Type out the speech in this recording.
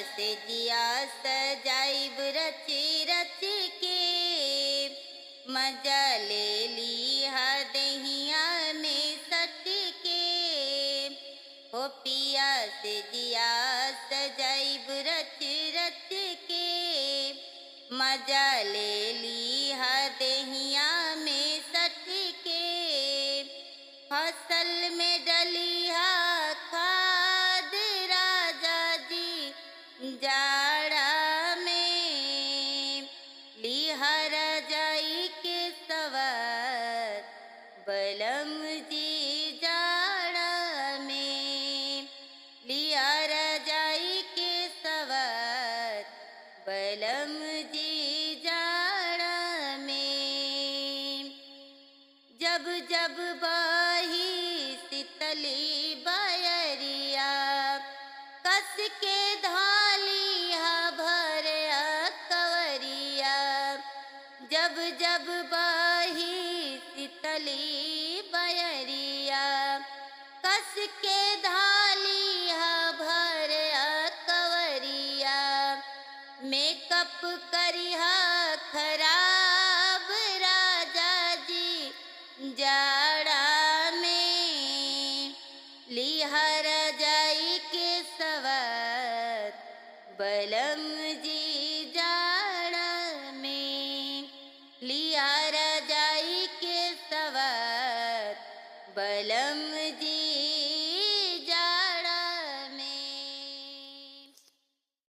से जिया सजाइब रच रच के, मजा ले लिहा दहिया में सट के। हो पिया से जिया सजाइब रच रच के, मजा ले लिहा दहिया में सट के। फसल में डलिया खाद राजा जी जाड़ा में, लिहा रजाई के सवार बलम जी जाड़ा में, लिहा रजाई के सवार बलम जी जाड़ा में। जब जब बही शीतली बयरिया, कस के धालिया भर कवरिया। जब जब बही शीतली बयरिया, कस के धालिया भर कवरिया। मेकअप करिहा खराब राजा जी जाड़ा में, लिहा रजाई के सवार बलम जी जाड़ा में, लिहा रजाई के सवार बलम